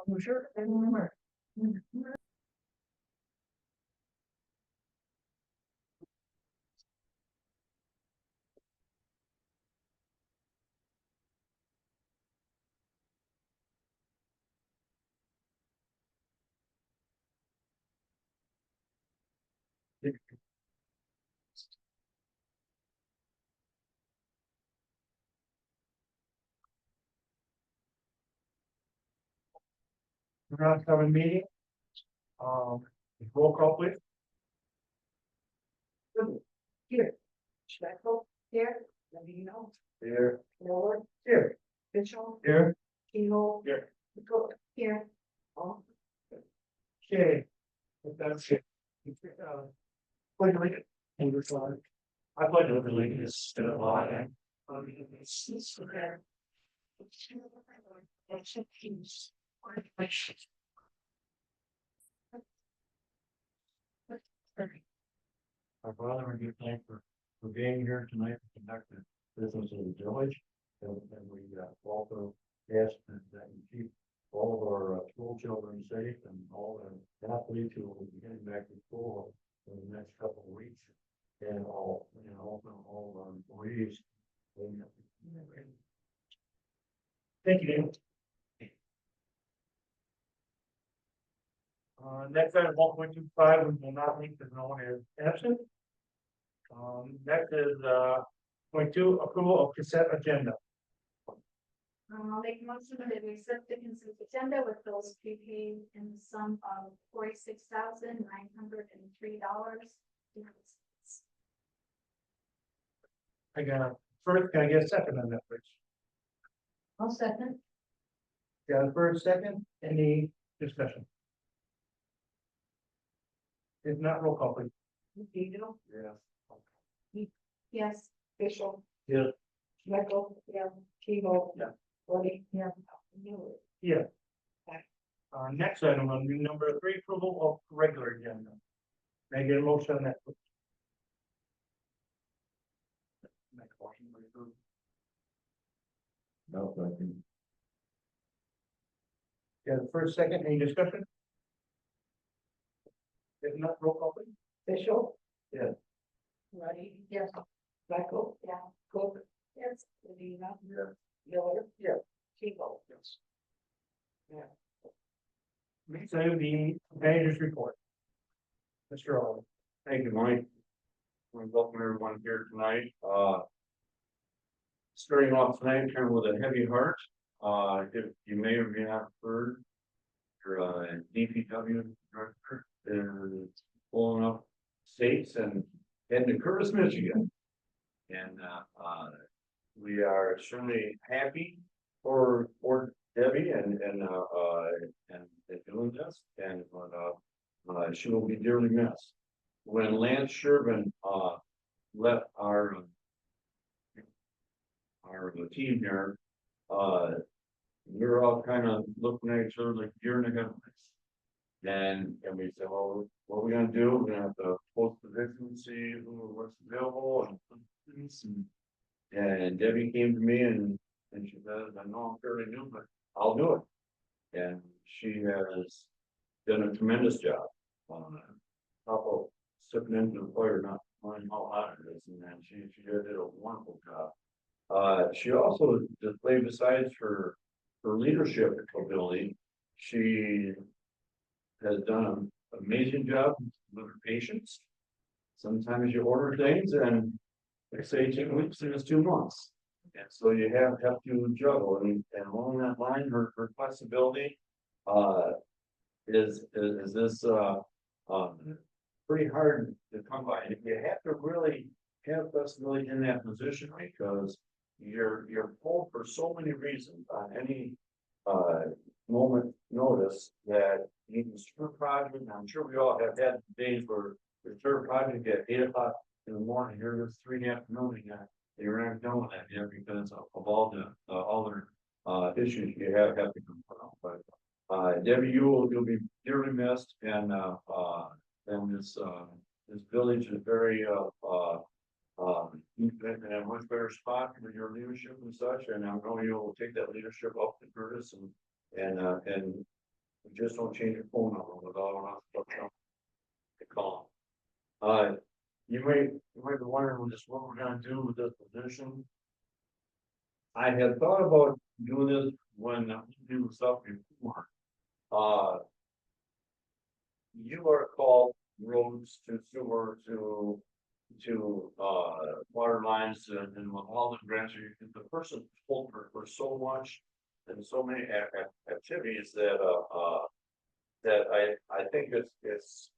Sure. We're not having a meeting. Roll call please. Here. Schmeckel, here, Lavino, Here. Miller, Here. Mitchell, Here. Keyhole. Here. Cook, here. Oh, Okay. If that's it. Pledge allegiance. English flag. I pledge allegiance to the flag of the United States of America. Our Father, we give thanks for being here tonight to conduct the business of the village. And we also ask that you keep all of our school children safe and all the athletes who will be getting back to school in the next couple of weeks. And all of our employees. Thank you, David. Next item 1.25, we will not meet the known as absent. Next is point 2, approval of consent agenda. I'll make a motion that we accept the consent agenda with bills prepaid in the sum of $46,903. I got first, can I get a second on that, please? I'll second. Got a first, second, any discussion? If not, roll call, please. Lavino, Yes. Yes. Mitchell. Yes. Schmeckel, yeah, Keyhole. Yeah. Woody, yeah. Miller. Yeah. Next item on number 3, approval of regular agenda. May I get a motion on that, please? Make a motion to approve. No, second. Got a first, second, any discussion? If not, roll call, please. Mitchell. Yeah. Woody, yes. Schmeckel, Yeah. Cook, Yes. Lavino, Yeah. Miller. Yeah. Keyhole. Yes. Next item, the manager's report. Mr. Oliver. Thank you, Mike. I want to welcome everyone here tonight. Starting off tonight kind of with a heavy heart. If you may or may not have heard, your DPW director is pulling up states and heading to Curtis, Michigan. And we are extremely happy for Debbie and doing this, and she will be dearly missed. When Lance Sherman left our team here, we were all kind of looking at each other like deer in the headlights. And we said, well, what are we gonna do? We're gonna have to post the position, see what's available and Debbie came to me and she says, I know I'm fairly new, but I'll do it. And she has done a tremendous job on top of stepping into the fire, not knowing how hot it is, and then she did a wonderful job. She also displayed, besides her leadership ability, she has done an amazing job with her patients. Sometimes you order things and they say 2 weeks and it's 2 months. And so you have to juggle, and along that line, her flexibility is this pretty hard to come by. And you have to really have flexibility in that position, because you're pulled for so many reasons on any moment notice that you can start a project. I'm sure we all have had days where we start a project at 8 o'clock in the morning, here it's 3 in the afternoon, and you're not done with that yet because of all the other issues you have to confront. But Debbie, you'll be dearly missed, and this village is very in a much better spot with your leadership and such, and I know you'll take that leadership up to Curtis and We just don't change your phone number without enough to call. You might be wondering just what we're gonna do with this position. I had thought about doing this when I was doing stuff before. You are called roads to sewer to water lines and with all the grants, the person pulled for so much and so many activities that I think it's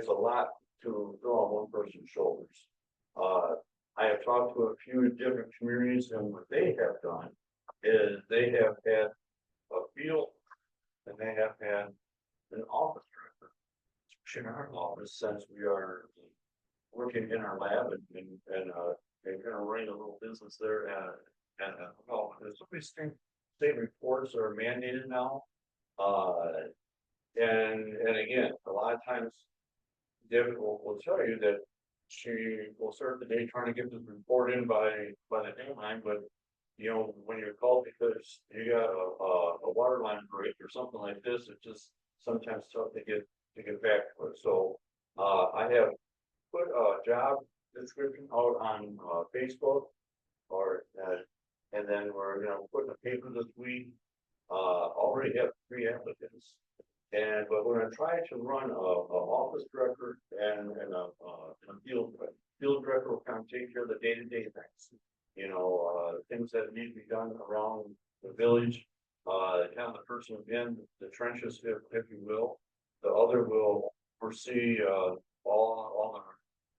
a lot to throw on one person's shoulders. I have talked to a few different communities, and what they have done is they have had a field and they have had an office director. Especially in our office, since we are working in our lab and kind of running a little business there, well, there's so many state reports that are mandated now. And again, a lot of times David will tell you that she will start the day trying to get this report in by the deadline, but you know, when you're called because you got a water line break or something like this, it's just sometimes tough to get back to it. So I have put a job description out on Facebook or and then we're putting a paper this week. Already have 3 applicants. But we're gonna try to run a office director and a field director will kind of take care of the day-to-day things. Things that need to be done around the village. Kind of the person in the trenches, if you will. The other will foresee all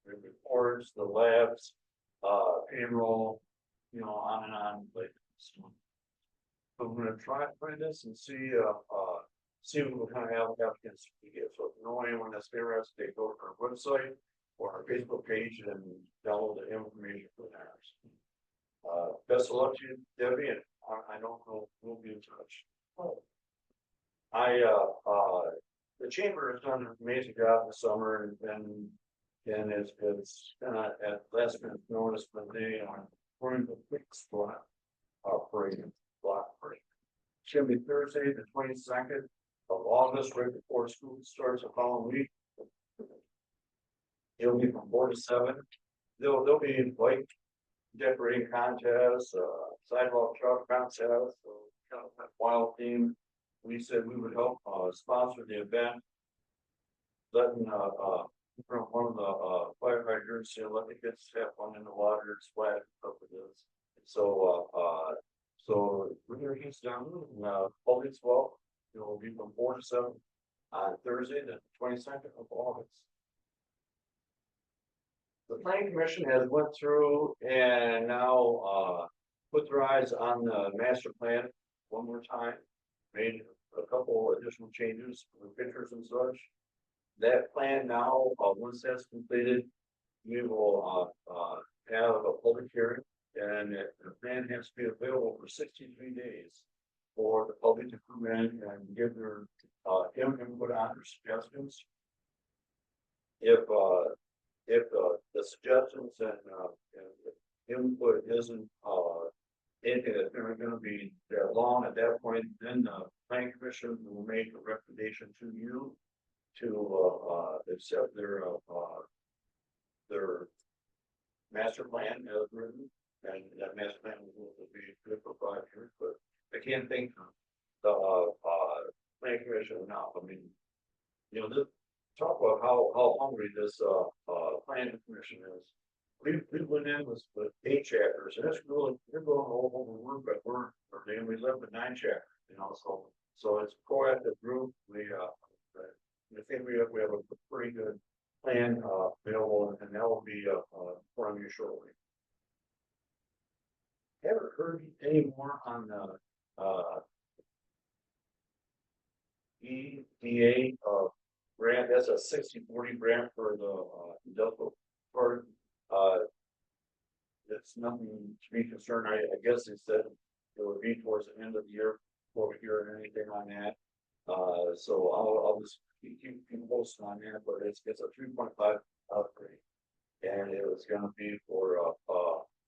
the reports, the labs, payroll, on and on like this. So we're gonna try this and see what kind of applicants we get. So if you know anyone that's interested, they go to our website or our Facebook page and download the information for ours. Best of luck to you, Debbie, and I don't know, we'll be in touch. The chamber has done an amazing job this summer and it's kind of at last minute notice, but they are running the quick spot operating block parade. It's gonna be Thursday, the 22nd of August, right before school starts the following week. It'll be from 4 to 7. There'll be like decorating contests, sidewalk truck contests, kind of that wild theme. We said we would help sponsor the event. Letting from one of the fire hydrants, let the kids have fun in the water, splash stuff with this. So we're gonna get down public as well. It will be from 4 to 7 on Thursday, the 22nd of August. The planning commission has went through and now put their eyes on the master plan one more time. Made a couple additional changes with pictures and such. That plan now, once that's completed, we will have a public hearing, and the plan has to be available for 63 days for the public to come in and give their input on their suggestions. If the suggestions and input isn't anything that's going to be that long at that point, then the planning commission will make a recommendation to you to accept their master plan as written, and that master plan will be good for 5 years. But I can't think of the planning commission now. I mean, this talk about how hungry this planning commission is. We went in with 8 chapters, and it's really we're going over word by word, and we left with 9 chapters. So it's a proactive group. I think we have a pretty good plan available, and that will be from you shortly. Haven't heard any more on the EDA grant. That's a 60-40 grant for the industrial part. It's nothing to be concerned. I guess they said it would be towards the end of the year before we hear anything on that. So I'll just keep posting on that, but it's a 3.5 upgrade, and it was going to be for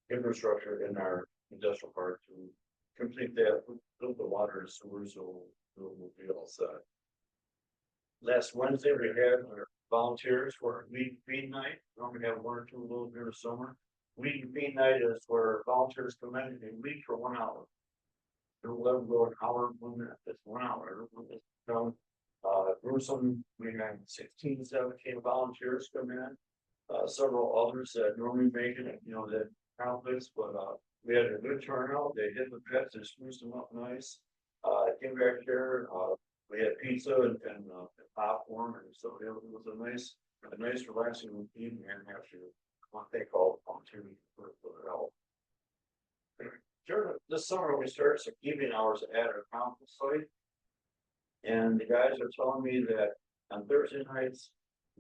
infrastructure in our industrial park to complete that, build the water and sewer, so we'll be all set. last Wednesday, we had our volunteers for weed feed night. Normally have one or two a little bit of summer. Weed and feed night is where volunteers come in and weed for 1 hour. They'll let them go an hour, 1 minute, that's 1 hour. Gruesome, we had 16, 17 volunteers come in. Several others that normally make it, you know, that conflicts, but, we had a good turnout. They hit the pets, they spruced them up nice. Came back here, we had pizza and popcorn, and so it was a nice relaxing evening after what they call volunteering for their help. During this summer, we started some evening hours at our conference site. And the guys are telling me that on Thursday nights,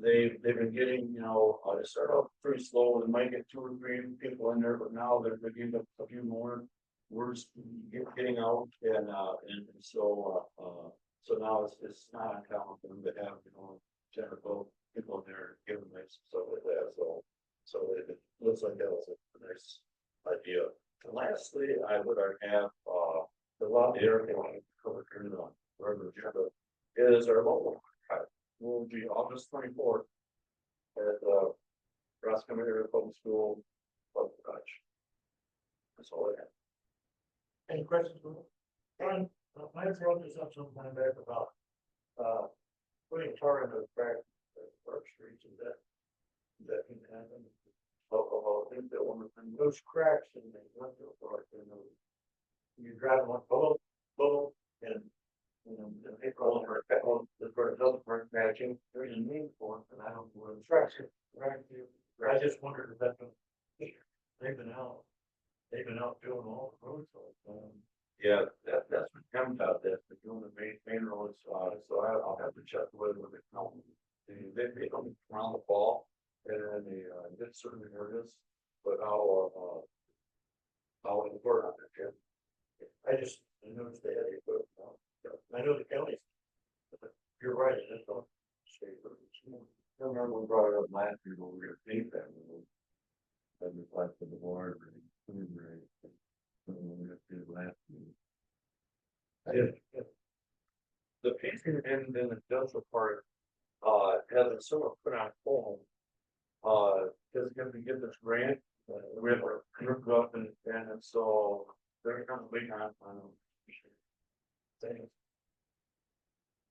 they've been getting, you know, they start off pretty slow, they might get 2 or 3 people in there, but now they're getting a few more. Words getting out, and so now it's not uncommon for them to have, you know, general people in there giving nice stuff like that, so it looks like that was a nice idea. And lastly, I would have the lobby area covered in the regular agenda is our local will be August 24th at Roscommon Area Public School Public Lodge. That's all I have. Any questions? Brian, I brought this up some time back about, putting tar in the crack, Park streets, and that can happen. I think that one of them, Those cracks in the window, like, you know, you drive one, and, you know, they call it doesn't work matching, there's a name for it, and I don't know where the tracks are. Right, I just wondered if that's, they've been out doing all the roads, yeah, that's what comes out, that's the doing the main roads, so I'll have to check with the county. They don't around the fall, and they did certain areas, but I'll report on that, Jim. I noticed they had a good, I know the counties. You're right, that's all. I remember we brought it up last year when we were paid that. That reflected the board. The pacing and then the industrial part, has been somewhat put on hold. Because going to get this grant, we have our group up and so they're kind of waiting on. Things.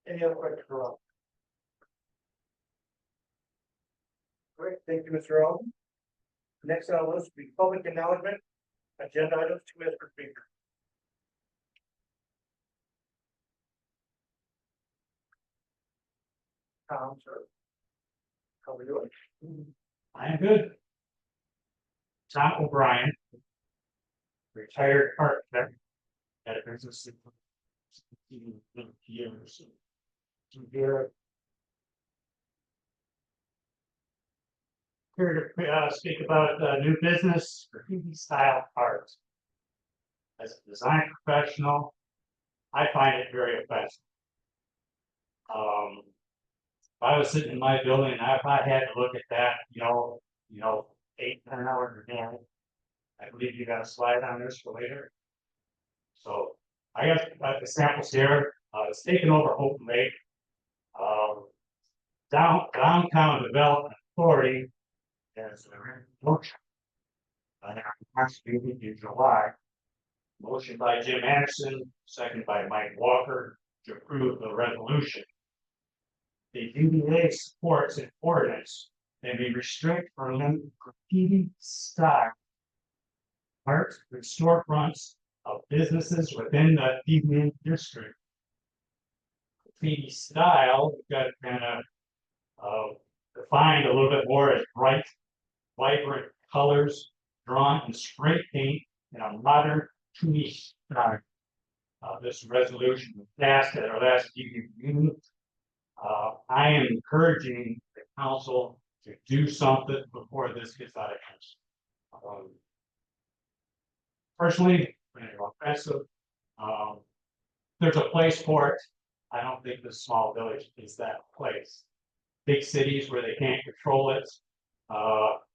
Any other questions for Rob? Great, thank you, Mr. Alden. Next on the list will be public acknowledgement, agenda items, 2 minutes per speaker. Tom, sir. How we doing? I am good. Tom O'Brien, retired architect, had a business for 16 years. Here to speak about new business, graffiti style art. As a design professional, I find it very offensive. If I was sitting in my building and if I had to look at that, you know, 8, 10 hours a day, I believe you got a slide on this for later. So I got the samples here. It's taken over Open Lake. Downtown Development Authority has a motion. In July. Motion by Jim Anderson, second by Mike Walker to approve the resolution. The DDA supports an ordinance and we restrict or limit graffiti style art and storefronts of businesses within the DDA district. Graffiti style got kind of defined a little bit more as bright, vibrant colors drawn in spray paint in a modern 2D style. This resolution was passed at our last DDA meeting. I am encouraging the council to do something before this gets out of hand. Personally, offensive. There's a place for it. I don't think this small village is that place. Big cities where they can't control it.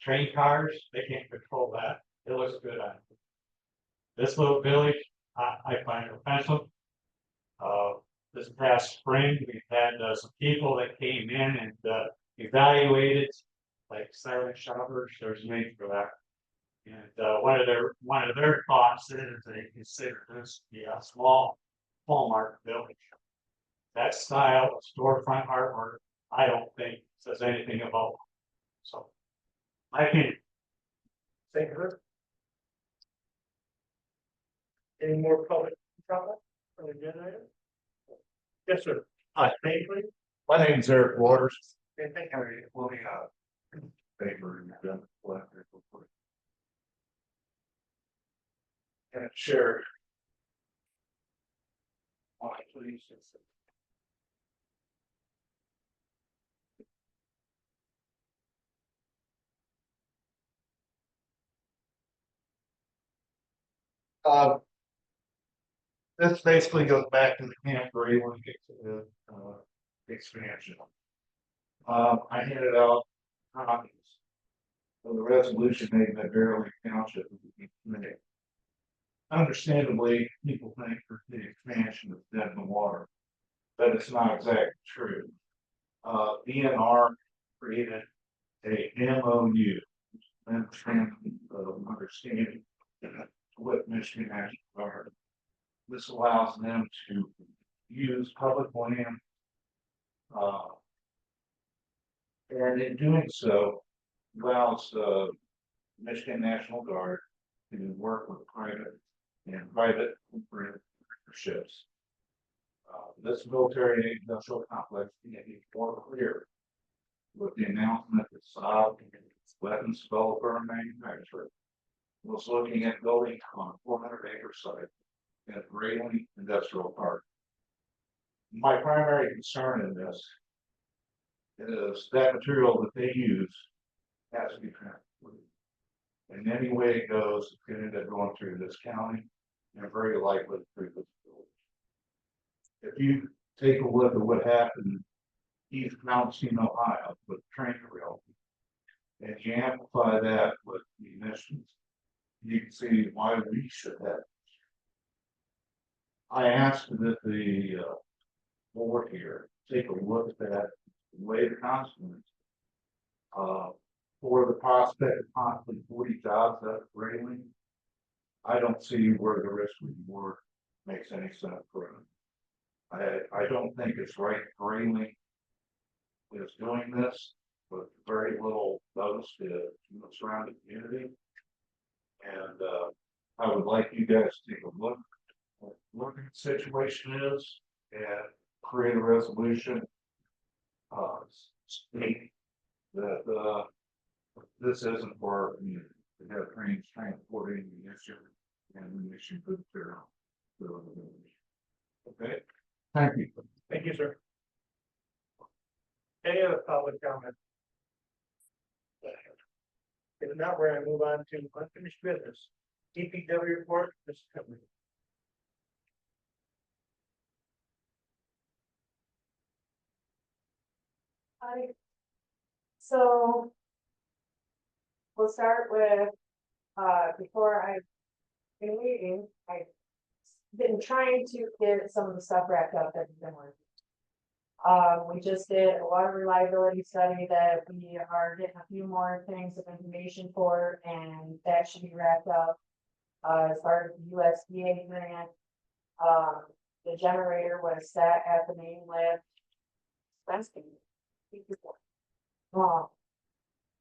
Train cars, they can't control that. It looks good on it. This little village, I find it offensive. this past spring, we've had some people that came in and evaluated, like silent shoppers, there's a name for that. And one of their thoughts is they consider this to be a small Walmart village. That style of storefront artwork, I don't think says anything about. So, I can. Thank you. Any more public comment on the agenda item? Yes, sir. Hi. Name, please. My name is Eric Waters. Okay, thank you. We'll be paper and done. And share. Please. This basically goes back to the camp where you want to get to the expansion. I handed out copies of the resolution made by Beverly Township committee. Understandably, people think that the expansion is dead in the water, but it's not exactly true. DNR created a MOU, understanding with Michigan National Guard. This allows them to use public land. And in doing so, allows the Michigan National Guard to work with private partnerships. This military industrial complex can be more clear with the announcement that Saab, weapons developer and manufacturer, was looking at building on a 400-acre site at Grayling Industrial Park. My primary concern in this is that material that they use has to be transported. And any way it goes, it's going to end up going through this county and very likely through this village. If you take a look at what happened in East Mountain, Ohio, with train rail, and you amplify that with the emissions, you can see why we should have. I asked that the board here take a look at that, weigh the consequences for the prospect of possibly 40 jobs at Grayling. I don't see where the risk reward makes any sense for them. I don't think it's right. Grayling is doing this with very little notice to the surrounding community, and I would like you guys to take a look at what the situation is and create a resolution. State that this isn't for our community. We have trains transporting the issue and the issue for the material. Okay, thank you. Thank you, sir. Any other public comment? If not, we're gonna move on to unfinished business. DPW report, Mr. Company. Hi. So. We'll start with, before I've been waiting, I've been trying to get some of the stuff wrapped up that we've been working. We just did a water reliability study that we are getting a few more things of information for, and that should be wrapped up. As far as the USDA grant, the generator was set at the main lift. That's good.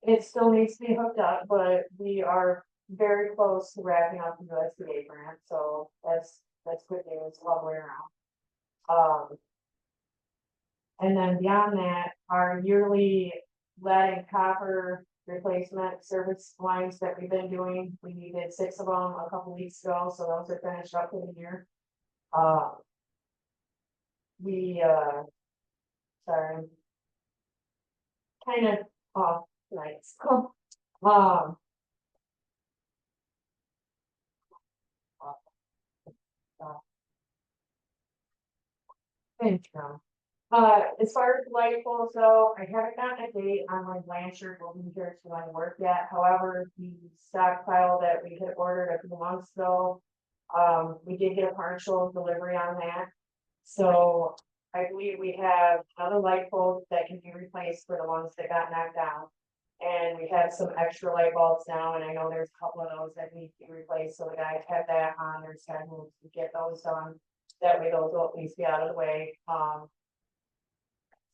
It still needs to be hooked up, but we are very close to wrapping up the USDA grant, so that's good news all the way around. And then beyond that, our yearly lead and copper replacement service lines that we've been doing, we did 6 of them a couple weeks ago, so those are finished up in the year. Sorry, kind of off nights. As far as light poles go, I haven't gotten a date on my Blanchard building here to line work yet. However, the stockpile that we had ordered a few months ago, we did get a partial delivery on that. So I believe we have other light bulbs that can be replaced for the ones that got knocked down. And we have some extra light bulbs now, and I know there's a couple of those that need to be replaced, so the guys have that on their schedule to get those done. That way those will at least be out of the way,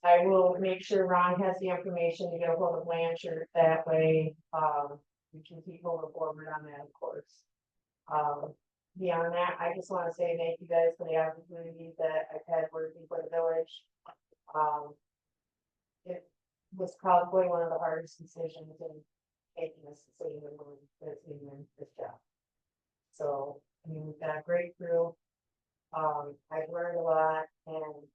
I will make sure Ron has the information to get a hold of Blanchard, that way, we can keep moving forward on that, of course. Beyond that, I just wanna say thank you guys for the opportunity that I've had working for the village. It was probably one of the hardest decisions in making this decision that's in this job. So, I mean, we've got a great crew. I've learned a lot and,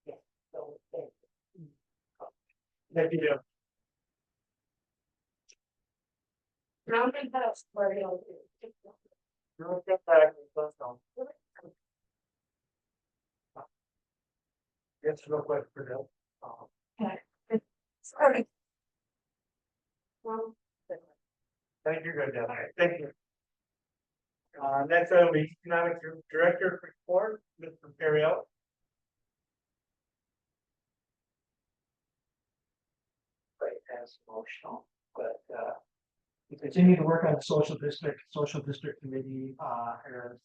yeah, so thank you. Thank you. Rounding house, where you You'll get back, let's go. Yes, real quick for Bill. Sorry. Well, Thank you, good, Deb. Thank you. Next item will be economic director report, Mr. Perriello. Right, as emotional, but, we continue to work on the social district committee, has,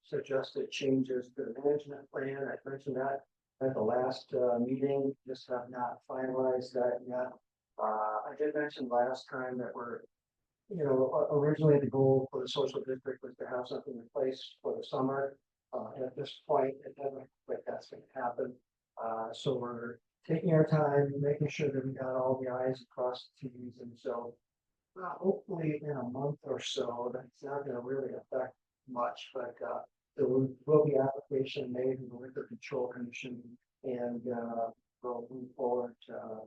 suggested changes to the management plan. I mentioned that at the last, meeting, just have not finalized that yet. I did mention last time that we're, originally the goal for the social district was to have something in place for the summer. At this point, it doesn't look like that's gonna happen. So we're taking our time, making sure that we got all the i's across the t's, and so hopefully in a month or so, that's not gonna really affect much, but there will be application made in the liquor control commission, and we'll move forward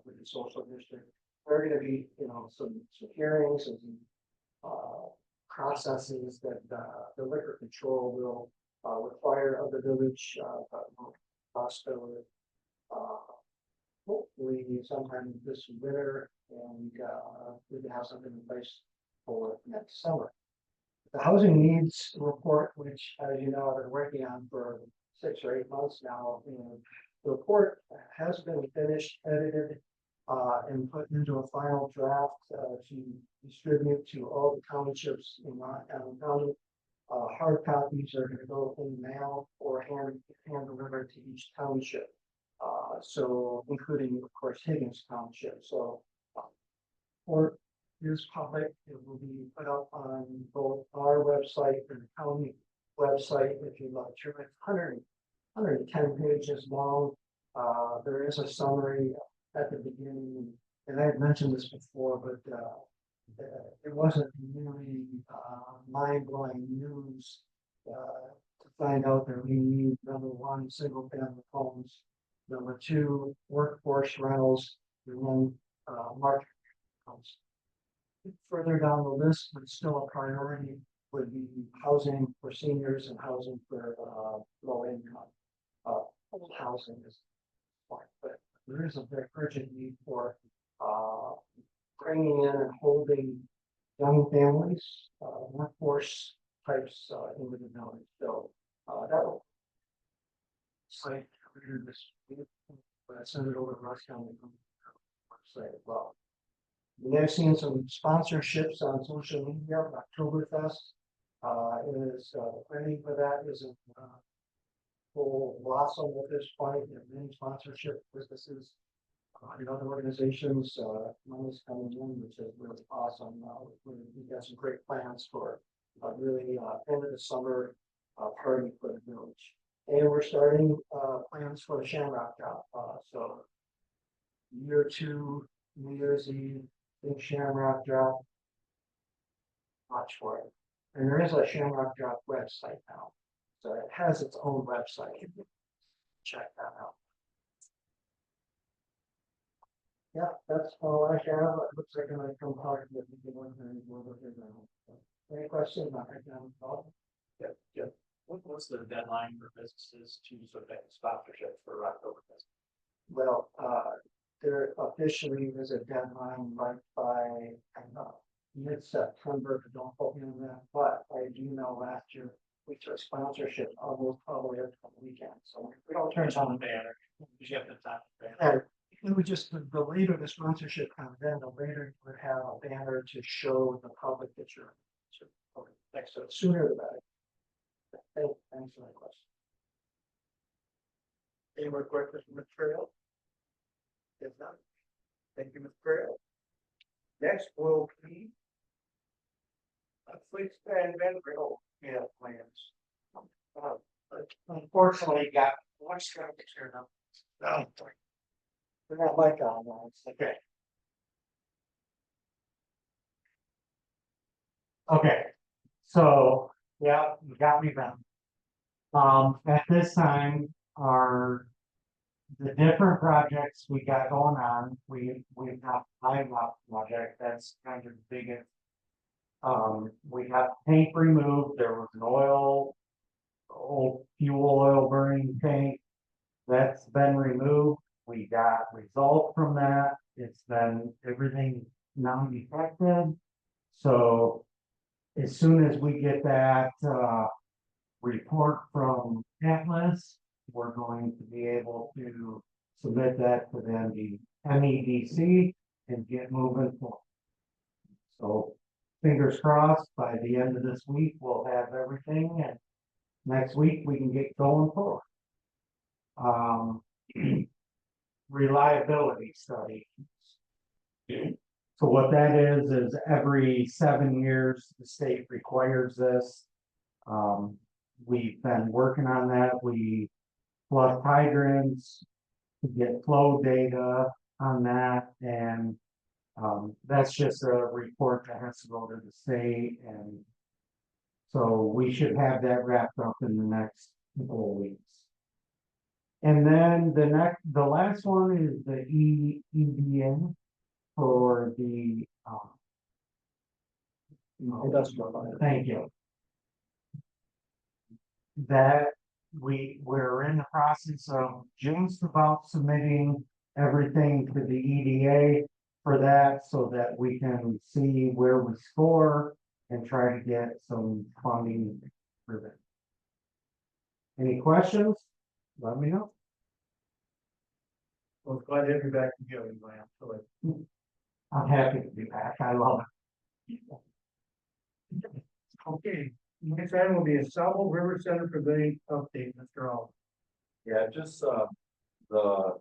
with the social district. There are gonna be, some hearings and processes that the liquor control will require of the village, but also hopefully sometime this winter, and we can have something in place for next summer. The housing needs report, which, as you know, I've been working on for 6 or 8 months now, and the report has been finished, edited, and put into a final draft to distribute to all the townships in Rocktown County. Hard copies are going to go in mail or hand delivered to each township. So including, of course, Higgins Township. So or is public, it will be put up on both our website and the county website if you'd like to. It's 110 pages long. There is a summary at the beginning, and I had mentioned this before, but it wasn't really mind-blowing news to find out that we need, number one, single family homes, number two, workforce rentals, and then market homes. Further down the list, but still a priority, would be housing for seniors and housing for low income. Housing is fine, but there is a very urgent need for bringing in and holding young families, workforce types into the village. So that will site later this week, but I send it over to Russ County website as well. We have seen some sponsorships on social media. Oktoberfest is planning for that is in full blossom at this point. There are many sponsorship businesses and other organizations. Money's coming in, which is really awesome. We've got some great plans for really end of the summer party for the village. And we're starting plans for the Shamrock Drop. So year 2, New Year's Eve, big Shamrock Drop. Watch for it. And there is a Shamrock Drop website now. So it has its own website. Check that out. Yeah, that's all I have. It looks like I'm gonna come talk with you and we'll look at that. Any questions about economic development? Yeah. What's the deadline for businesses to sort of get sponsorship for Oktoberfest? Well, there officially is a deadline right by mid-September. Don't quote me on that, but I do know last year we took sponsorship almost all the way up to the weekend. So we don't turn on the banner. Sponsorship and stuff. And it would just, the later the sponsorship comes in, the later you would have a banner to show the public that you're. Okay, thanks, so the sooner the better. Thanks for that question. Any more questions from Mr. Trail? If not, thank you, Mr. Trail. Next will be. Fleet and Ventrail, yeah, plans. Unfortunately, got one strike here now. No, We're not like on, Okay. Okay, so, yeah, you got me then. At this time, the different projects we got going on, we've got high project, that's kind of the biggest. We got tank removed, there was an old fuel oil burning tank. That's been removed, we got result from that, it's been everything non-defective. So as soon as we get that, report from Atlas, we're going to be able to submit that to them, the MEDC, and get moving forward. So fingers crossed, by the end of this week, we'll have everything, and next week we can get going forward. Reliability study. So what that is every 7 years, the state requires this. We've been working on that. We flush hydrants to get flow data on that, and that's just a report that has to go to the state, and so we should have that wrapped up in the next couple of weeks. And then the last one is the EDN for the Industrial. thank you. That we're in the process of just about submitting everything to the EDA for that, so that we can see where we score and try to get some funding for that. Any questions? Let me know. well, glad to have you back together, Graham, so I'm happy to be back. I love it. okay, next item will be a Sabo River Center Pavilion update, Mr. All. Yeah, just, the.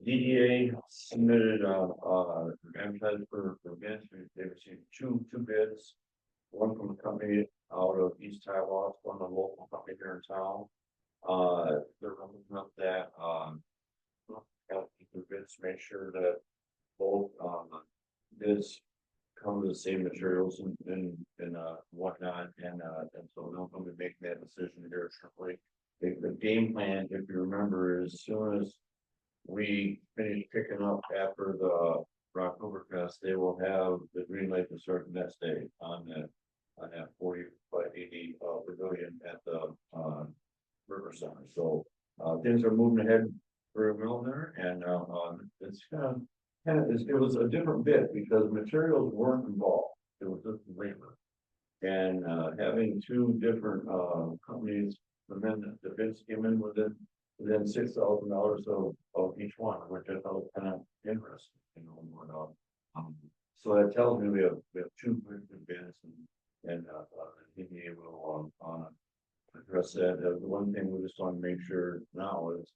DDA submitted, advertised for bids, they received two bids. One from a company out of East Hiawatha, one a local company here in town. They're looking up that, the bids, to make sure that both, bids cover the same materials and whatnot, and so they'll come to make that decision here shortly. The game plan, if you remember, as soon as we finish picking up after the Rocktoberfest, they will have the green light to start the next day on that 40 by 80 pavilion at the River Center. So things are moving ahead very well there, and it's it was a different bit because materials weren't involved. It was just labor, and having two different companies, and then the bids came in within $6,000 of each one, which I thought was kind of interesting, you know. So that tells me we have two very good bids, and DDA will address that. The one thing we just want to make sure now is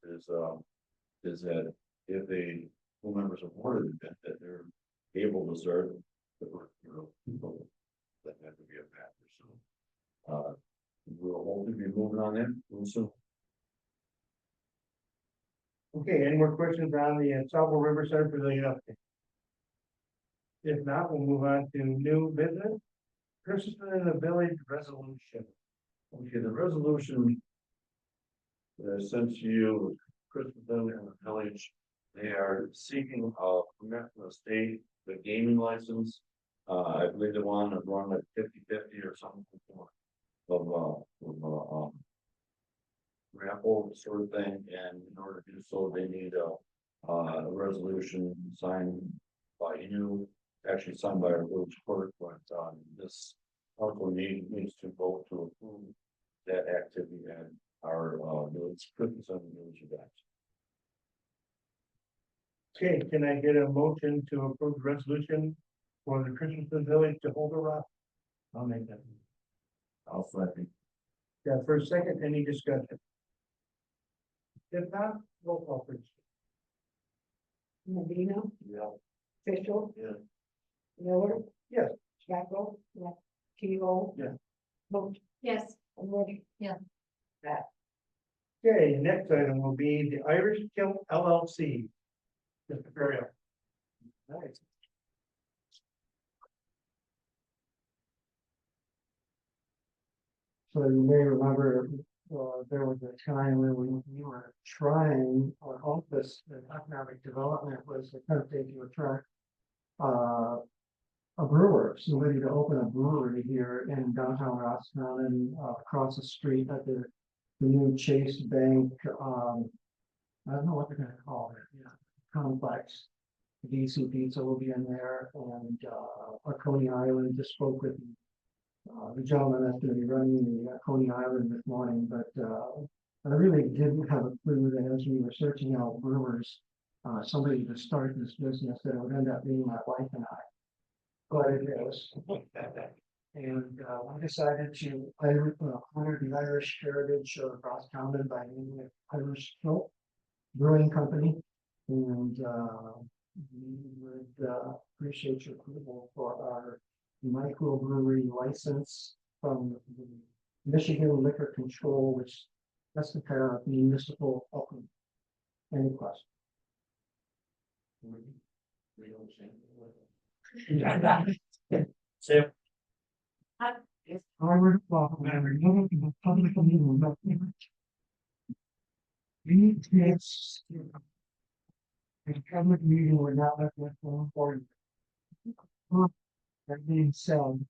that if the full members awarded the bid, that they're able to serve the work, that have to be a factor. So we'll hopefully be moving on in real soon. Okay, any more questions on the Sabo River Center Pavilion update? If not, we'll move on to new business. Christmas in the Village resolution. Okay, the resolution. Sent to you, Christmas in the Village, they are seeking a permit from the state, the gaming license. I believe they want to run like 50-50 or something of raffle sort of thing, and in order to do so, they need a resolution signed by you, actually signed by our village clerk, but this council needs to vote to approve that activity, and our, village Christmas and village events. Okay, can I get a motion to approve the resolution for the Christmas Village to hold a rock? I'll make that. I'll second. Yeah, first, second, any discussion? If not, roll call please. Medina, Yeah. Fischel. Yeah. Miller. Yes. Jacko. Yeah. Keel. Yeah. Vote. Yes. And Woody. Yeah. Okay, next item will be the Irish Kilt LLC. Mr. Ferrier. Right. So you may remember, there was a time when we were trying, our office, the economic development was attempting to attract. A brewer, somebody to open a brewery here in downtown Rosstown and across the street at the new Chase Bank, I don't know what they're gonna call it, yeah, complex. DC Pizza will be in there and, Coney Island just spoke with the gentleman that's gonna be running the Coney Island this morning, but, I really didn't have a clue that as we were searching out brewers, somebody to start this business, that it would end up being my wife and I. But it is. And, I decided to honor the Irish heritage of Rosstown by naming it Irish Kilt Brewing Company. And, we would, appreciate your approval for our microbrewery license from the Michigan Liquor Control, which that's the pair of municipal open. Any questions? Sam, It's hard, well, whenever you're in the public meeting, but we kids. The public meeting would not let this go forward. That being said,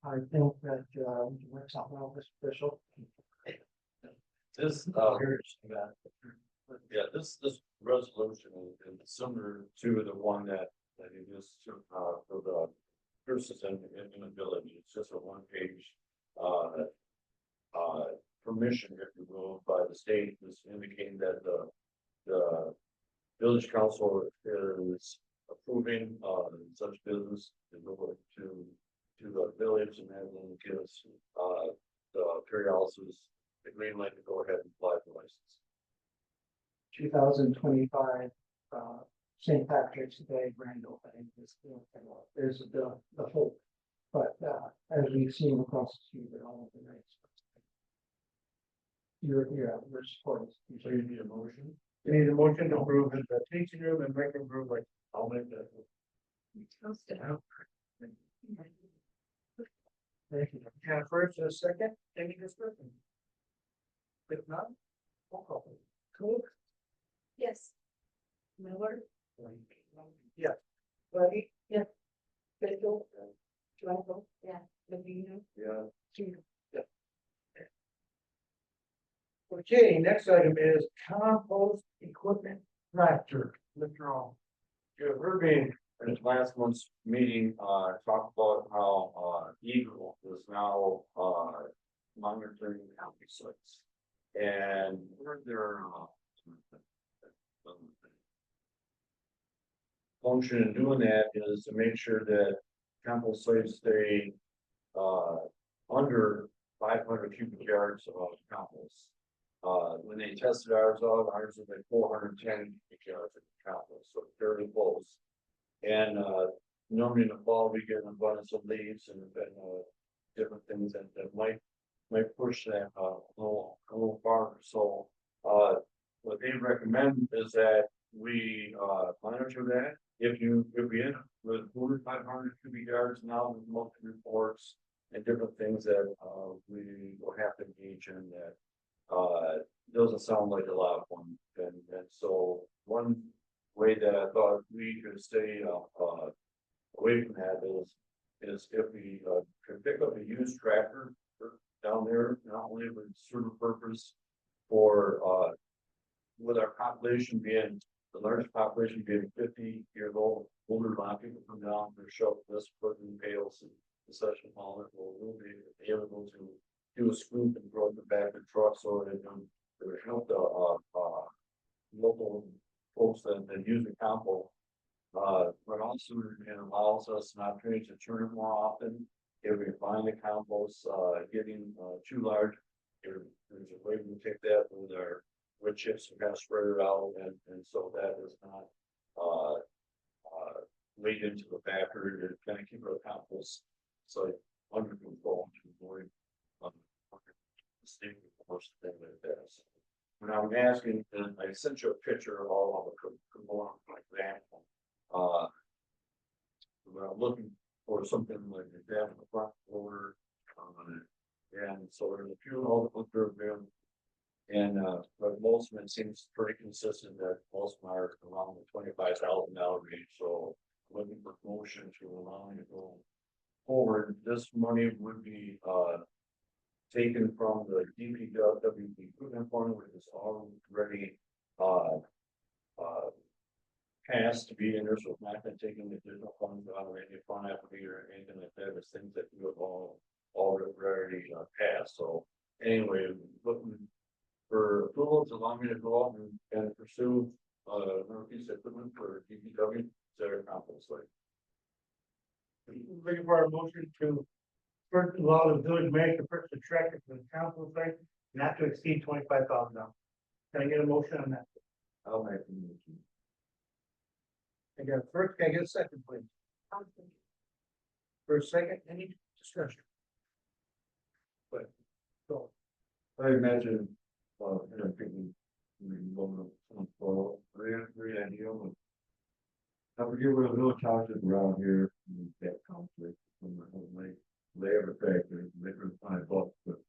I think that, we're something else official. This, yeah, this resolution is similar to the one that you just took, for the persons in the village. It's just a one-page, permission, if you will, by the state, just indicating that the village council is approving, such business to go to the village, and then gives, the periodicals the green light to go ahead and apply for license. 2025, St. Patrick's Day grand opening is, there's the hope. But, as we've seen across the street, they're all the nights. We're supporting. so you need a motion? We need a motion to approve the tasting room and microbrewery. I'll make that. Thank you. Yeah, first and a second, any discussion? If not, roll call. Cool. Yes. Miller. Yeah. Woody. Yeah. Fischel. Jacko. Yeah. Medina. Yeah. Keel. Okay, next item is compost equipment tractor withdrawal. Yeah, Irving, in his last month's meeting, talked about how, Eagle is now, monitoring county sites. And where their, function in doing that is to make sure that compost sites stay, under 500 cubic yards of compost. When they tested ours out, ours was like 410 cubic yards of compost, so fairly close. And, normally in the fall, we get an abundance of leaves and, different things that might push that, a little farther. So, what they recommend is that we, monitor that. If we end up with 500 cubic yards now, with monthly reports and different things that, we will have to engage in that. Doesn't sound like a lot of fun, and so one way that I thought we could stay, away from that is if we, could pick up a used tractor down there, not only with certain purpose for, with our population being, the largest population being 50 years old, older, a lot of people come down to show this, put in bales and such and all that, we'll be able to do a scoop and throw it in the back of the truck so that to help the, local folks that use the compost. But also it allows us an opportunity to turn it more often. If we find the compost, getting, too large, there's a way we take that with our wood chips and kind of spread it out and so that does not, lead into the factory to kind of keep our compost so under control to avoid, state force thing like that. So, when I'm asking, and I sent you a picture of all of the components, like example. When I'm looking for something like that in the front order, and so there's a few of all the look them. And but most of it seems pretty consistent that most of them are around the $25,000 range, so looking for promotion to allow me to go forward. This money would be taken from the DPW equipment fund, which is already passed to be in there, so it's not gonna take any additional funds out of any fund equity or anything like that. It's things that you have already passed. So anyway, looking for approval to allow me to go out and pursue Northeast equipment for DPW, Sarah Compost Lake. Looking for a motion to first allow the village manager to purchase a tractor for the council site not to exceed $25,000. Can I get a motion on that? I'll make the motion. I got a first, can I get a second, please? For a second, any discussion? But, so, I imagine, you know, thinking, great idea. I forget where the little townships around here, that conflict, from the whole lake, they have a factor, they can find bucks, but.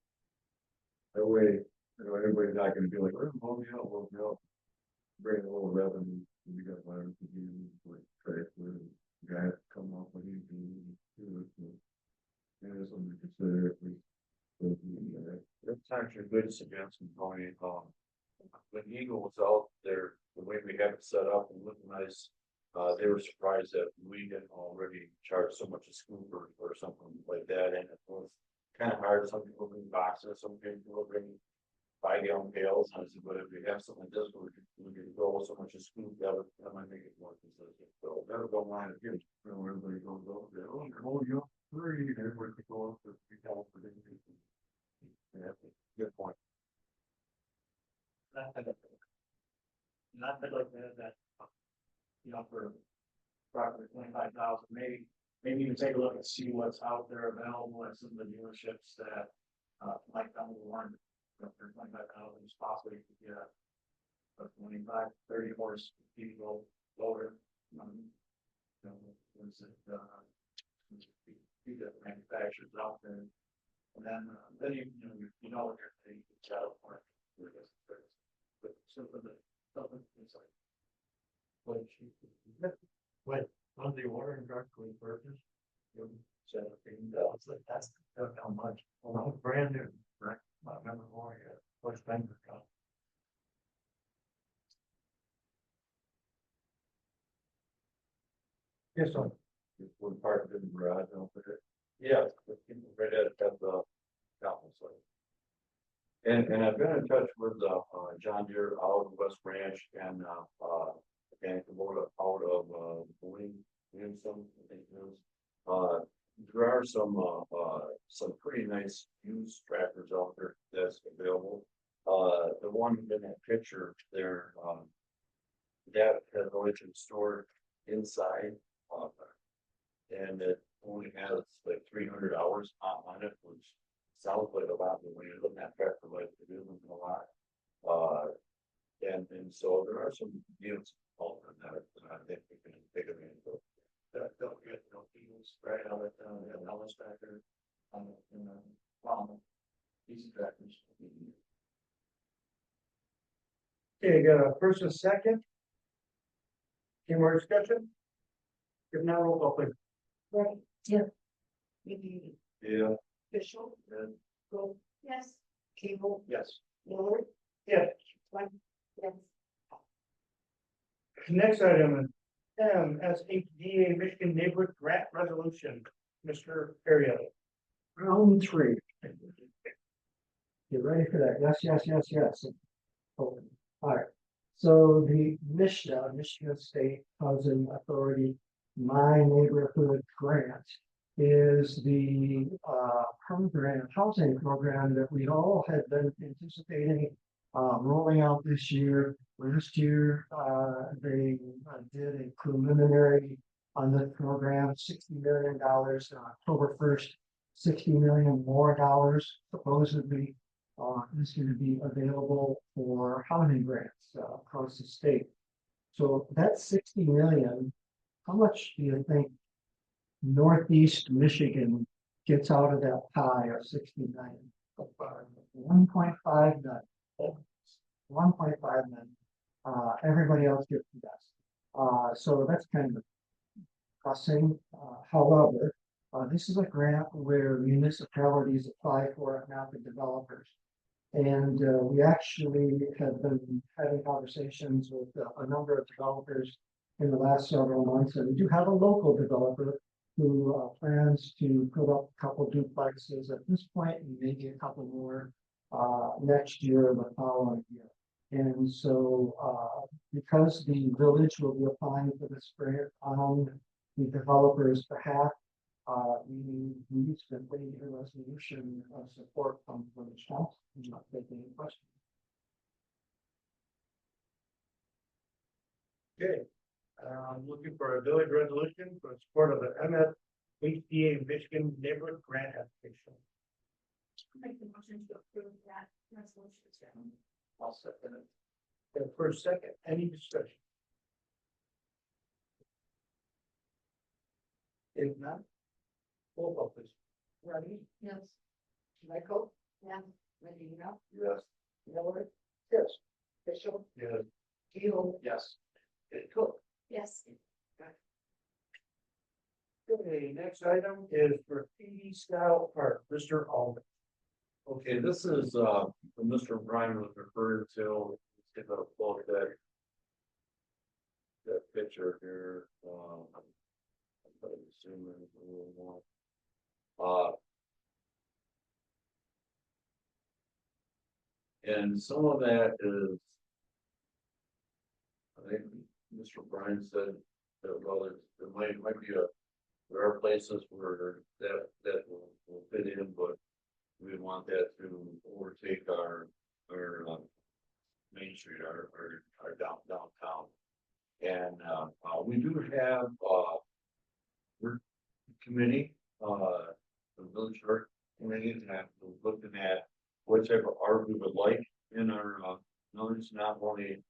That way, you know, everybody's not gonna be like, oh, yeah, bring a little revenue, we got whatever to do, like, tractor, guys come up with anything, and there's something to consider if we. That's actually a good suggestion, Tony. When Eagle was out there, the way we have it set up and looking nice, they were surprised that we didn't already charge so much a scooper or something like that, and it was kind of hard. Some people bring boxes, some people bring 5-gallon pails, and I said, but if we have something like this, we can go so much a scoop, that might make it more consistent. So that'll go line of good. Everybody goes over there, oh, you're free, everybody can go up for $3,000 for anything. Yeah, good point. Not that like that, you know, for approximately 25,000, maybe even take a look and see what's out there available at some of the dealerships that might come along. For 25,000 is possible you could get a 25, 30 horse diesel loader. You know, was it the manufacturers out there, and then you know what you're saying. California, but something it's like What, on the water and truck we purchased? $17, like that's how much, well, brand new, right? I remember more, what's been for cost. yes, sir. One part in the garage, don't forget. Yeah, right at the conference site. And I've been in touch with John Deere out of West Branch and Kubota out of Williamson, I think it is. There are some pretty nice used tractors out there that's available. The one in that picture there, that has always been stored inside, and it only has like 300 hours on it, which sounds like a lot, but when you're looking at tractor life, it isn't a lot. And so there are some deals out there that I think we can take advantage of. That don't get no deals right out of the Ellis tractor, easy tractors. Okay, got a first and second. Any more discussion? If not, roll call please. Right, yeah. Maybe Yeah. official, And go, Yes. cable, yes. Miller, Yeah. one, yes. Next item is MSHDA Michigan Neighborhood Grant Resolution, Mr. Ariel. Round 3. Get ready for that. Yes. open. All right. So the MISHDA, Michigan State Housing Authority, My Neighborhood Grant is the program, housing program that we all had been anticipating rolling out this year. Last year, they did a preliminary on the program, $60 million on October 1st, $60 million more dollars supposedly is going to be available for housing grants across the state. So that 60 million, how much do you think Northeast Michigan gets out of that pie of 60 million? 1.5 million. 1.5 million. Everybody else gets the best. So that's kind of pressing. However, this is a grant where municipalities apply for it, not the developers. And we actually have been having conversations with a number of developers in the last several months. And we do have a local developer who plans to put up a couple duplexes at this point, and maybe a couple more next year or the following year. And so because the village will be applying for this grant on the developer's behalf, we need to complete a resolution of support from the village council. I'm not taking any questions. Okay, I'm looking for a village resolution for support of the MSHDA Michigan Neighborhood Grant application. Make the motion to approve that resolution. I'll second it. And for a second, any discussion? If not, roll call please. Rodney, Yes. Michael, Yeah. Medina, Yes. Miller, Yes. Bishop, Yes. Keel, Yes. And Cook. Yes. Okay, next item is for PD Style Park, Mr. Alden. Okay, this is, what Mr. Brian was referring to, let's get a look at that. That picture here, I'm assuming it's a little more. And some of that is. I think Mr. Brian said that, well, there might be there are places where that will fit in, but we want that to overtake our Main Street, our downtown. And we do have we're committee, the village art committee that we're looking at what type of art we would like in our village, not only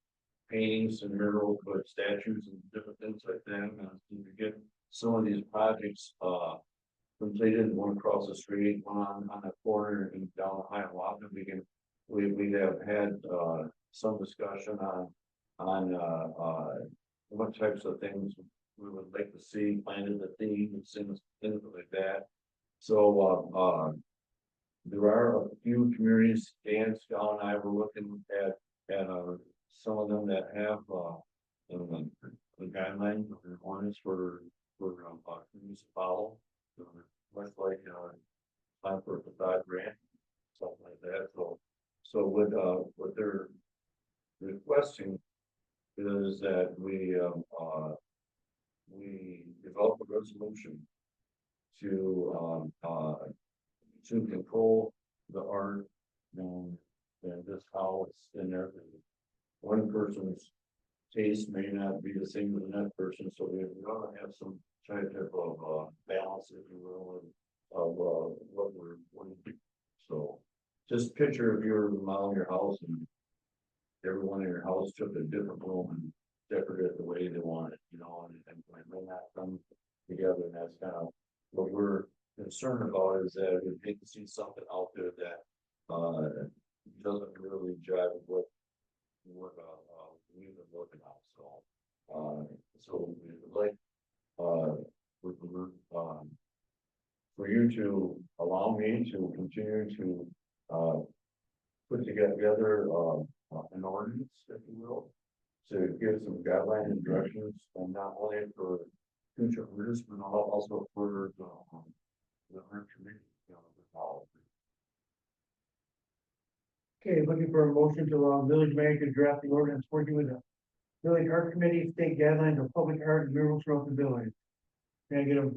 paintings and murals, but statues and different things like that. And to get some of these projects completed, one across the street, one on the corner and down Hiawatha, we have had some discussion on what types of things we would like to see planted, the themes, things like that. So there are a few communities, Dan, Scott and I were looking at some of them that have the guidelines or ordinance for communities to follow. Much like time for a facade grant, something like that. So what they're requesting is that we develop a resolution to control the art and this how it's in there. One person's taste may not be the same as another person, so we're gonna have some type of balance, if you will, of what we're wanting to do. So just picture if you were to model your house and everyone in your house took a different room and decorated it the way they want it, you know, and it may not come together. And that's kind of what we're concerned about, is that we'd hate to see something out there that doesn't really jive with what we've been looking at. So we would like for you to allow me to continue to put together an ordinance, if you will, to give some guidelines and directions, and not only for future orders, but also for the art committee, Okay, looking for a motion to allow village manager to draft the ordinance working with the village art committee, state guidelines of public art and murals throughout the village. Can I get a?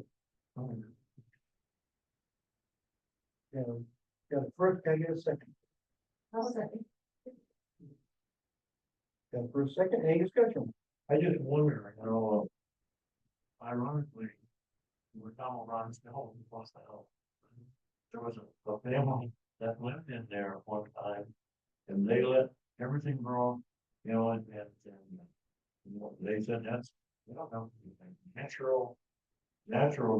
Yeah, got a first, can I get a second? I'll second. Got a first, second, any discussion? I just wonder, ironically, where Donald runs the home, across the hill. There was a family that lived in there at one time, and they let everything grow, they said that's, I don't know, natural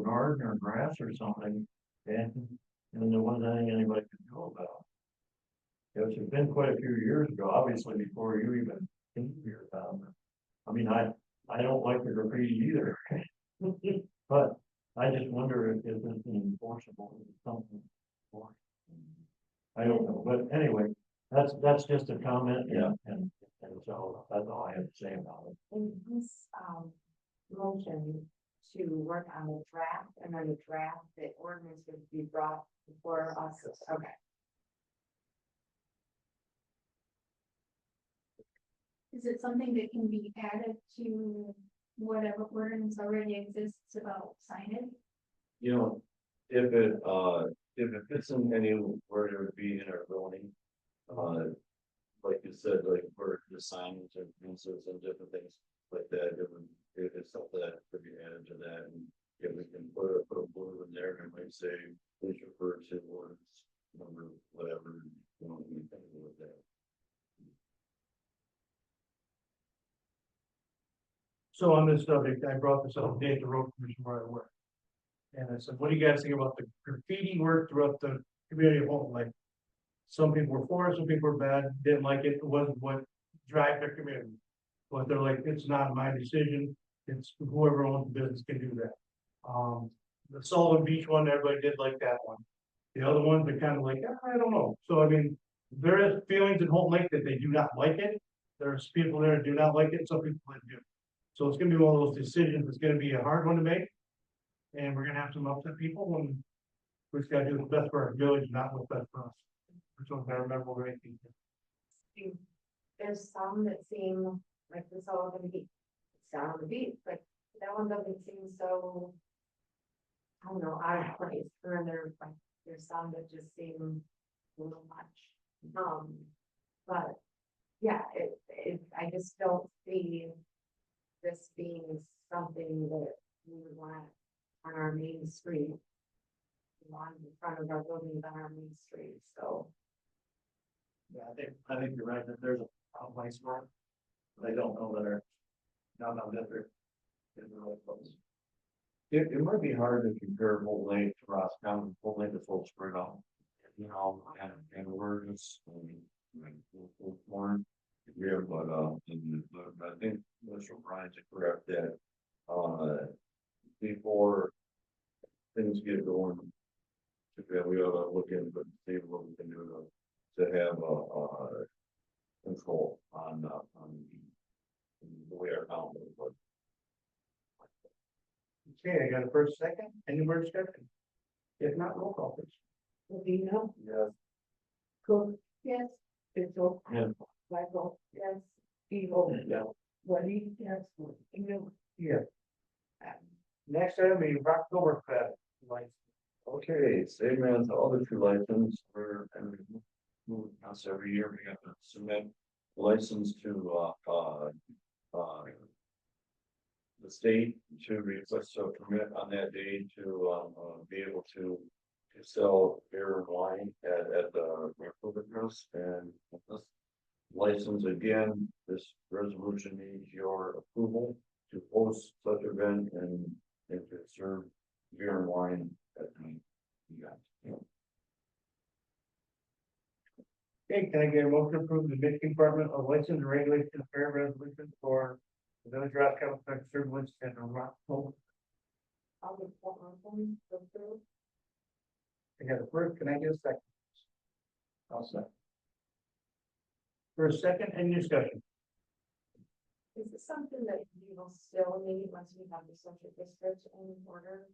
garden or grass or something, and there wasn't anything anybody could do about it. It's been quite a few years ago, obviously, before you even came here, I mean, I don't like the graffiti either. But I just wonder if it's enforceable or something. I don't know, but anyway, that's just a comment, and so that's all I have to say about it. In this, motion to work on the draft, and then the draft, the ordinance would be brought before us, okay. Is it something that can be added to whatever ordinance already exists about signage? If it fits in anywhere it would be in our zoning, like you said, like for the signs and fences and different things like that, if it's something that could be added to that, and if we can put a blue in there, and might say, please refer to ordinance number, whatever, anything with that. So on this subject, I brought this up today at the road commission where I work. And I said, what do you guys think about the graffiti work throughout the community of Holton? Like, some people were for it, some people were bad, didn't like it, it wasn't what drive their community. But they're like, it's not my decision, it's whoever owns the business can do that. The Sullivan Beach one, everybody did like that one. The other ones are kind of like, I don't know. So I mean, there is feelings in Holton Lake that they do not like it. There's people there that do not like it, some people that do. So it's gonna be one of those decisions, it's gonna be a hard one to make. And we're gonna have some upset people, and we're just gotta do what's best for our village, not what's best for us. Which one's gotta remember what I think. There's some that seem like this all gonna be, it's down on the beach, but that one doesn't seem so. I don't know, out of place, or there's some that just seem a little much, but. Yeah, I just don't see this being something that we would want on our main street. On the front of our buildings on our main street, so. Yeah, I think you're right, that there's a place for it. They don't know that they're not that they're in the right place. It might be hard to compare Whole Lake to Roscommon. Whole Lake is full spread out. And we're just, more. Yeah, but I think Mr. O'Brien's correct that, before things get going, we ought to look into it and see what we can do to have control on the way our town is, but. Okay, I got a first, second, any more discussion? If not, roll call please. Levino, Yes. Cook, Yes. Mitchell, Yeah. Michael, yes, Evil, Yeah. Woody, yes, you. Yeah. Next item is Rocktoberfest license. Okay, same as the other two licenses, moving us every year, we have to submit license to, the state to request a permit on that day to, be able to sell beer and wine at the Oktoberfest. And this license, again, this resolution needs your approval to host such event and to serve beer and wine at the event. Okay, can I get a motion to approve the Michigan Department of License and Regulation Fair Resolution for the Village Rock Capital Service and Rocktober? I'll be one, go through. I got a first, can I get a second? I'll say. First, second, any discussion? Is it something that you will still need once we have the social district in order?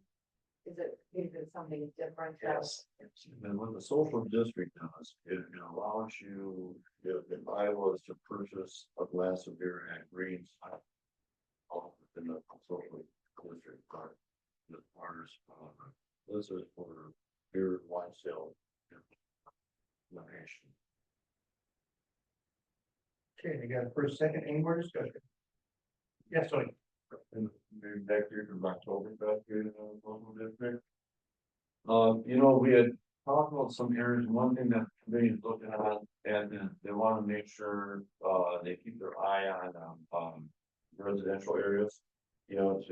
is it something different? Yes. And what the social district does, it allows you, if I was to purchase a glass of beer at Green's. All within the social district part, the partners, this is for beer, wine sale. Location. Okay, we got a first, second, any more discussion? Yes, sorry. And maybe back here from October, back here in the local district. We had talked about some areas, one thing that the committee is looking at, and then they want to make sure, they keep their eye on, residential areas. Because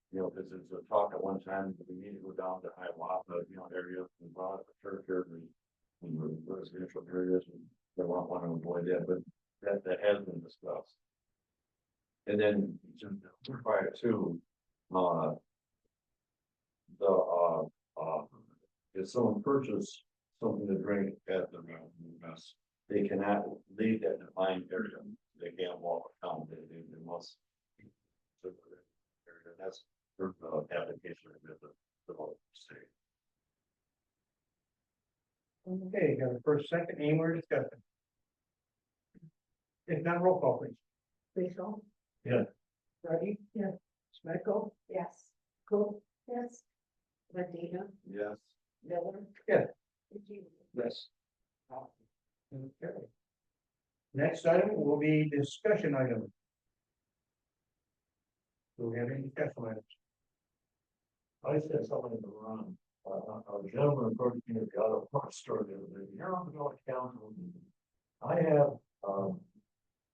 it's a talk at one time, that we need to go down to Hiawatha, area, and brought up the church area. And the residential areas, and they want to avoid that, but that has been discussed. And then, prior to, if someone purchased something to drink at the mess, they cannot leave that defined area. They can't walk around, they must. That's the application of the whole state. Okay, got a first, second, any more discussion? If not, roll call please. Rachel? Yeah. Ready? Yeah. Smitko? Yes. Cool. Yes. Medina, Yes. Miller. Yeah. Yes. Okay. Next item will be discussion item. Do we have any discussion items? I said something in the run, a gentleman approached me at the auto parts store the other day, you're on the North Council. I have,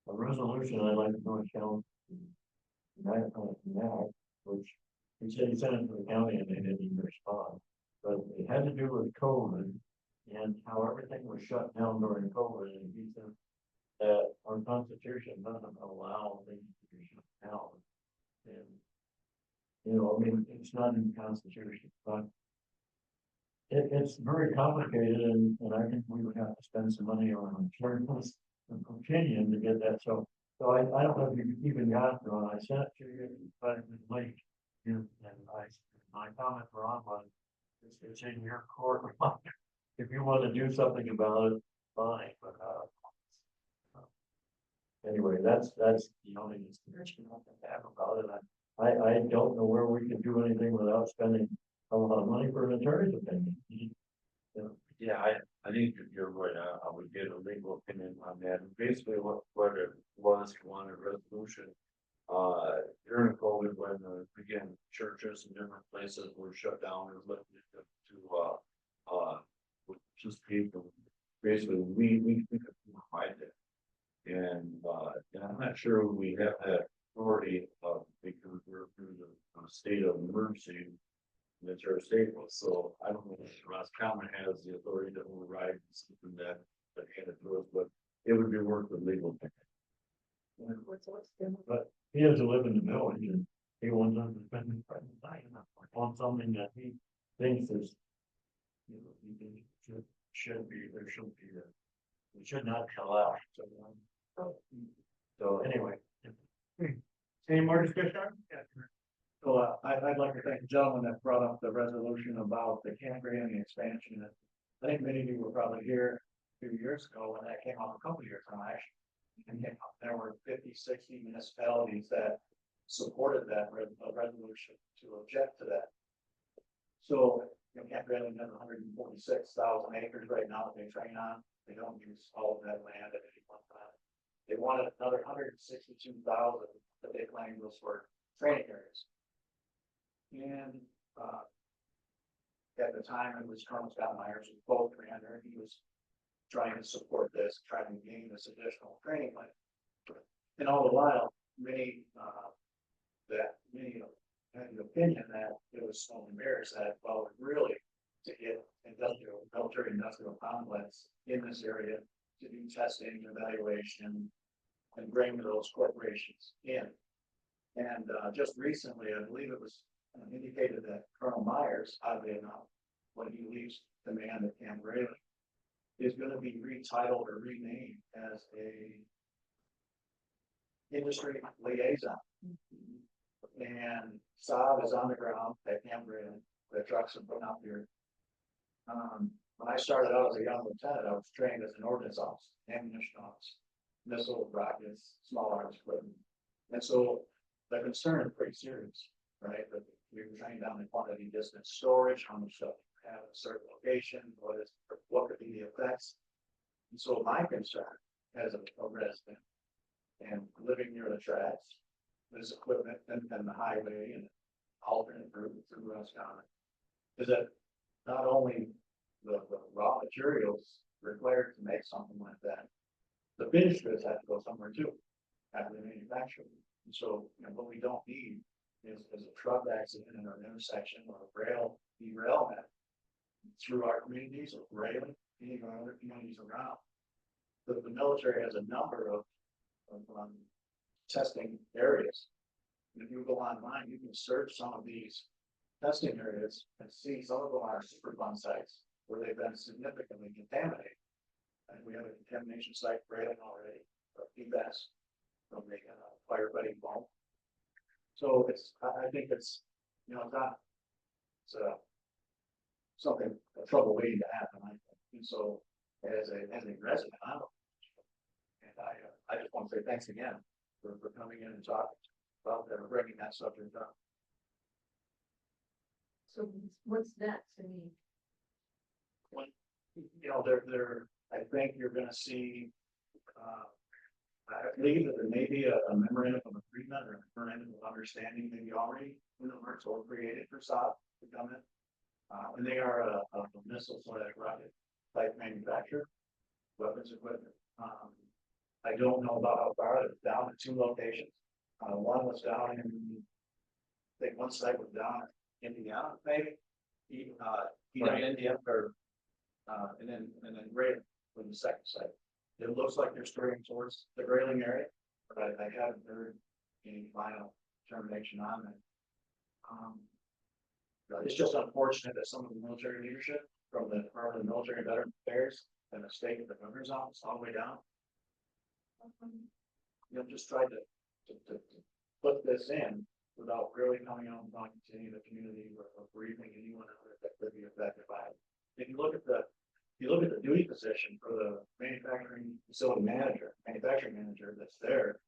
a resolution I'd like to North Council. Which he said he sent it to the county and they didn't even respond, but it had to do with COVID. And how everything was shut down during COVID, and he said that our constitution doesn't allow things to be shut down. And it's not in the Constitution, but it's very complicated, and I think we would have to spend some money on insurance and opinion to get that, so I don't know if you even got it, I sent it to you, but it was late. And my comments were on, but it's in your court. If you want to do something about it, fine, but, anyway, that's the only discussion I have about it. I don't know where we can do anything without spending a lot of money for an attorney's opinion. Yeah, I think you're right. I would get a legal opinion on that. And basically, what it was, you wanted a resolution. During COVID, when again, churches and different places were shut down and limited to just people. Basically, we could provide that. And I'm not sure we have that authority, because we're through the state of emergency. That's our state was, so I don't know if Roscommon has the authority to override something that handed to us, but it would be worth the legal. But he has to live in the village, and he wants us to spend his present time on something that he thinks is, he thinks should be, there should be, we should not allow. So anyway. Any more discussion? So I'd like to thank the gentleman that brought up the resolution about the campground and the expansion. I think many of you were probably here a few years ago when that came out, a couple of years ago, actually. And there were 50, 60 municipalities that supported that resolution to object to that. So, campground has 146,000 acres right now that they train on. They don't use all of that land at any one time. They wanted another 162,000 that they claimed was for training areas. And at the time, it was Colonel Scott Myers, who was both commander, and he was trying to support this, trying to gain this additional training land. And all the while, many had the opinion that it was smoke and mirrors, that, well, really, to get military industrial complex in this area to do testing, evaluation, and bring those corporations in. And just recently, I believe it was indicated that Colonel Myers, oddly enough, when he leaves command at Camp Rayleigh, is going to be retitled or renamed as a industry liaison. And Saab is on the ground at Camp Rayleigh the trucks and putting out there. When I started out as a young lieutenant, I was trained as an ordnance officer, ammunition officer, missile, rockets, small arms equipment. And so the concern is pretty serious, right? But we were trained down in quantity, distance, storage, how much stuff you have at a certain location, what could be the effects. And so my concern as a resident and living near the tracks, this equipment and the highway and alternate route through Roscommon, is that not only the raw materials required to make something like that, the finished goods have to go somewhere too, after the manufacturing. And so, you know, what we don't need is a truck accident in an intersection or a rail derailment through our communities or railing, any of our other communities around. The military has a number of testing areas. And if you go online, you can search some of these testing areas and see some of them are Superfund sites where they've been significantly contaminated. And we have a contamination site railing already, of PFAS from the firefighting foam. So I think it's, you know, it's not, it's something, a trouble waiting to happen, I think. And so as a resident, I just want to say thanks again for coming in and talking about that, bringing that subject up. So what's next? I mean, You know, I think you're gonna see, I believe that there may be a memorandum of agreement or a memorandum of understanding maybe already in the works or created for Saab to come in. And they are a missile rocket type manufacturer, weapons equipment. I don't know about how far it's down at 2 locations. One was down in, I think one site was down in Indiana, maybe. India, or and then Grayling was the second site. It looks like they're steering towards the Grayling area, but I haven't heard any final determination on that. It's just unfortunate that some of the military leadership from the Department of Military and Veteran Affairs and the state of the governor's office all the way down, you know, just tried to put this in without really coming out and talking to any of the community or briefing anyone that could be affected by it. If you look at the duty position for the manufacturing facility manager, manufacturing manager that's there,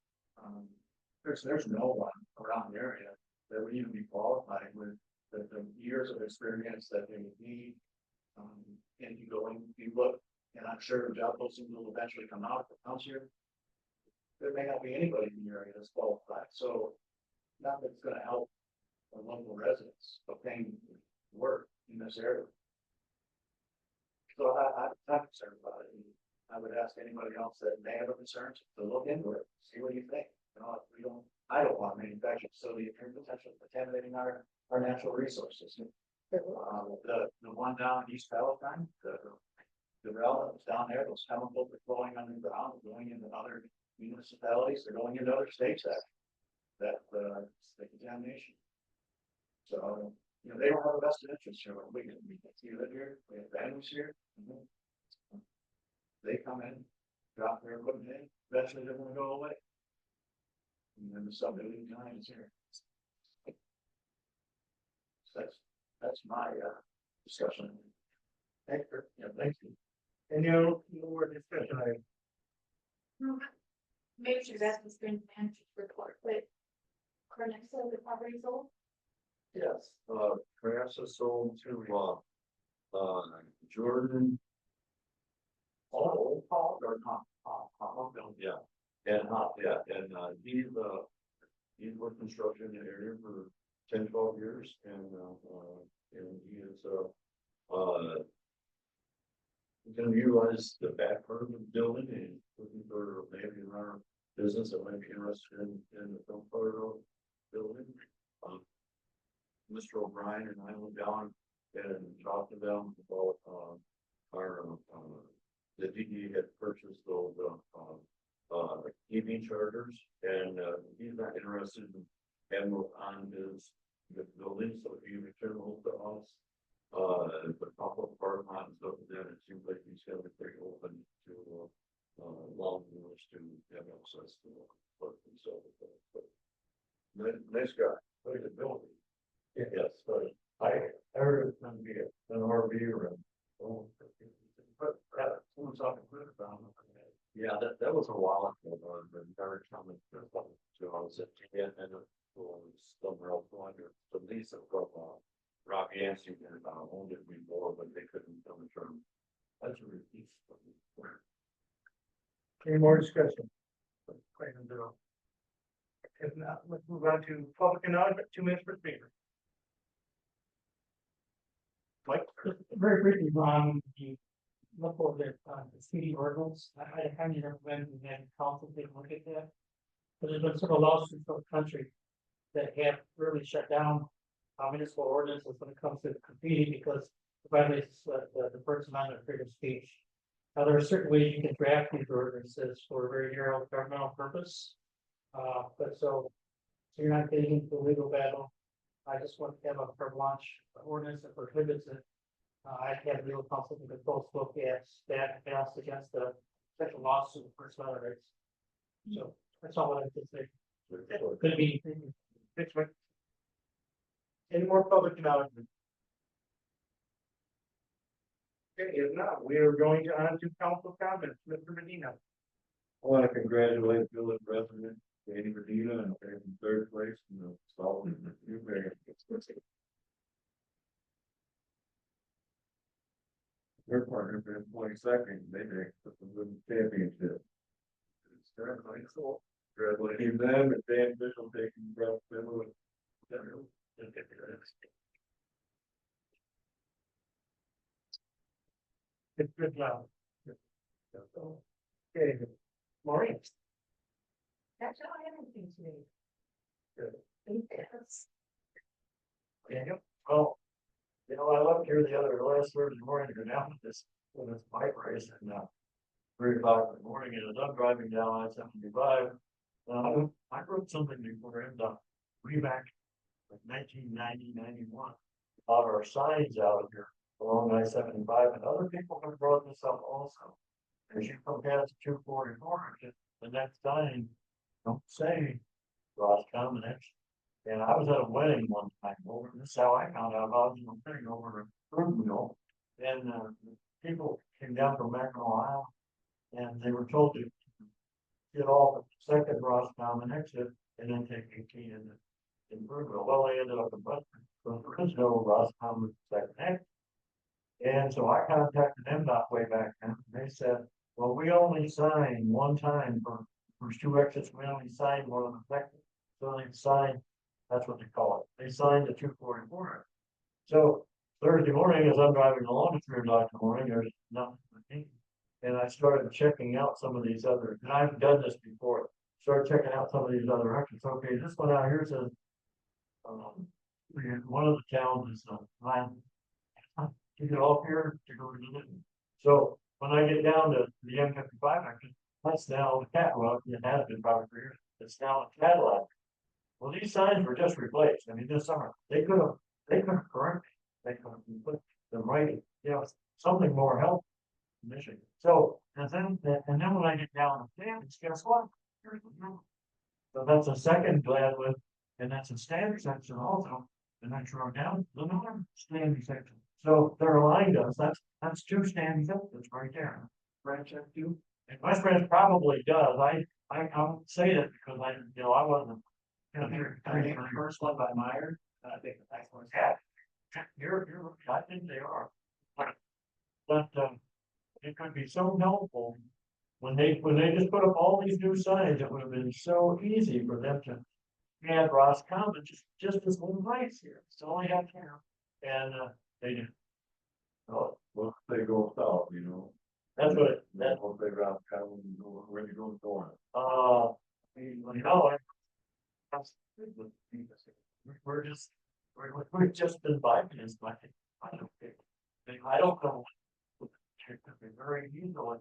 there's no one around the area that would even be qualified with the years of experience that they would need. And you look, and I'm sure job postings will eventually come out if it comes here. There may not be anybody in the area that's qualified, so not that's going to help the local residents obtain work in this area. So I'm concerned about it. And I would ask anybody else that may have a concern to look into it, see what you think. You know, I don't want a manufacturing facility potentially contaminating our natural resources. The one down in East Palestine, the rail that was down there, those chemicals are flowing underground, going into other municipalities, they're going into other states that the contamination. So, you know, they don't have a vested interest here. We live here, we have families here. They come in, drop their equipment in, eventually they're gonna go away. And then the subdivision time is here. So that's my discussion. Thank you. Yeah, thank you. And no more discussion, maybe she's asking for the manager's report, but Cornexa, the property sold? Yes, Carassa sold to, Jordan. Paul, or yeah, and he's worked construction in the area for 10-12 years, and he is, gonna utilize the back part of the building and looking for maybe another business that might be interested in the film photo building. Mr. O'Brien and I went down and talked to them about the DD had purchased those EV chargers, and he's not interested in having them on his building, so he returned those to us. The pop-up parking lot and stuff, then it seems like he's gonna be pretty open to long years to have access to work and so forth. Nice guy, very good building. Yes, but I I heard it's gonna be an RV or a. Oh, but, someone's talking about it. Yeah, that was a while ago, but every time it was like, so I was at the end of the school, somewhere else going to, the lease of, Rock Yancey, and, owned it before, but they couldn't come to terms. That's a release. Any more discussion? If not, let's move on to public announcement, 2 minutes per speaker. Mike? Very briefly, the look over the city ordinance, I highly recommend we have council take a look at that. But there's been several lawsuits from the country that have really shut down municipal ordinances when it comes to graffiti because it violates the First Amendment of freedom of speech. Now, there are certain ways you can draft these ordinances for a very narrow governmental purpose. But so you're not getting into a legal battle. I just want to have a carte blanche ordinance that prohibits it. I had legal counsel to both look at that passed against the sexual lawsuit for personal rights. So that's all I have to say. Could be. Any more public announcement? Okay, if not, we are going to on to council comments, Mr. Medina. I want to congratulate village resident Danny Medina and taking third place in the Solomon Newberry. Their partner for 22nd, they make the championship. It's very cool. Congratulating them and Dan Mitchell taking bronze medal. It's good job. Okay, Maureen. That's all I have anything to Daniel, well, you know, I left here the other last Thursday morning to go down with this bike race and 3 o'clock in the morning, and as I'm driving down I-75, I wrote something before him to way back like 1990, 91 about our signs out here along I-75, and other people have brought this up also. As you come past 244, the next sign don't say Roscommon. And I was at a wedding one time over, this is how I found out about it, thing over a fruit mill. And people came down from Mackinac Island and they were told to get off at the second Roscommon exit and then take 18 in Brookville. Well, they ended up in Western, so there is no Roscommon second exit. And so I contacted MDOT way back then. They said, well, we only sign one time for first 2 exits. We only sign one of the second. So they signed. That's what they call it. They signed the 244. So Thursday morning, as I'm driving along at 3 o'clock in the morning, there's nothing for me. And I started checking out some of these other, and I've done this before. Started checking out some of these other exits. Okay, this one out here says, one of the towns is Line. You get off here to go to Newton. So when I get down to the M55 exit, that's now the Cadillac. It has been probably for years. It's now a Cadillac. Well, these signs were just replaced. I mean, this summer they could have corrected. They could have put them right. You know, something more helpful. Michigan. So and then when I get down to Dan's, guess what? Here's the number. So that's a second Gladwood, and that's a standard section also. The next row down, the north standard section. So they're aligned us. That's 2 standing sections right there. Branch up 2. And West Branch probably does. I won't say that because I wasn't. The first one by Meyer. I think the next one's you're I think they are. But it could be so helpful when they just put up all these new signs. It would have been so easy for them to add Roscommon just as one place here. It's all you have to have. And they did. Oh, well, they go south, you know. That's what That's what they route coming, where you go going. We've just been vibing this by I don't know. Very easily,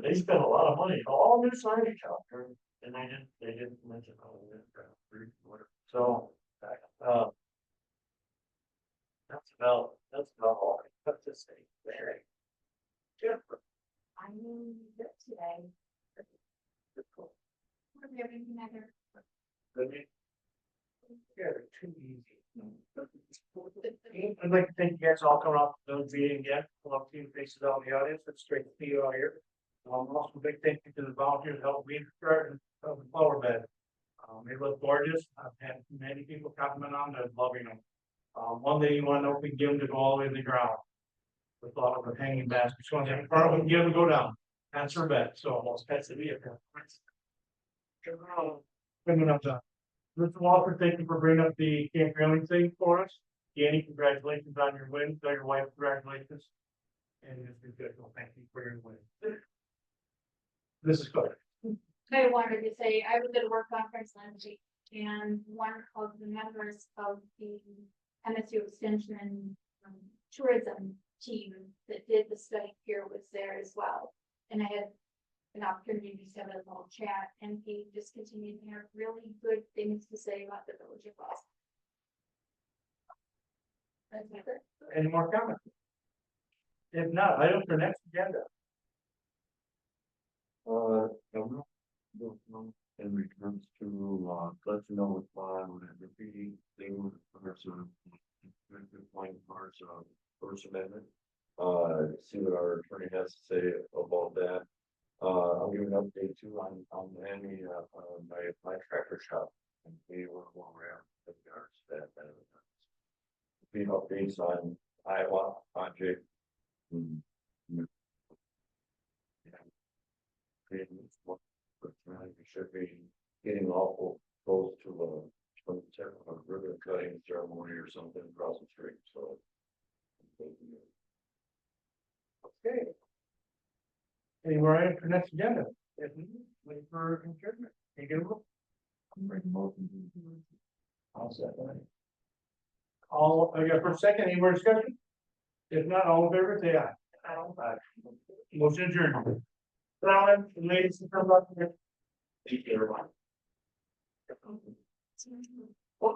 they spent a lot of money, all new signage out there, and they didn't mention all of it. So, that's about all I have to say. Very. Jennifer. I mean, good today. What have you ever been Good. Yeah, they're too easy. I'd like to thank you guys all coming off the village meeting again, love seeing faces out in the audience, it's great to see you all here. Also a big thank you to the volunteers that helped me start the flower bed. It looked gorgeous, I've had many people comment on that, loving them. One lady wanted to know if we can give them to go all the way to the ground. We thought of a hanging basket, she's going to have, probably give them to go down, that's her bed, so almost that's the vehicle. Bringing up the, Mr. Walker, thank you for bringing up the camp railing thing for us. Danny, congratulations on your win. Tell your wife congratulations. And it's been good. Well, thank you for your win. This is good. I wanted to say, I was at a work conference last week, and one of the members of the MSU Extension tourism team that did the study here was there as well. And I had an opportunity to have a little chat, and he just continued to have really good things to say about the village of Boston. That's it. Any more comments? If not, item for next agenda. No, in regards to, let you know what's on with that graffiti thing with parts of, good point, parts of First Amendment. See what our attorney has to say about that. I'll give an update too on Annie, my tractor shop. And we were going around with regards to that. Be updates on Iowa project. We should be getting awful close to a ribbon cutting ceremony or something across the street, so. Okay. Any more items for next agenda? If not, wait for adjournment. Take it over. I'll set that. All, I got for a second, any more discussion? If not, all in favor, say aye. Aye. Motion adjourned. Gentlemen, ladies, and come up here. Thank you, everyone. Oh,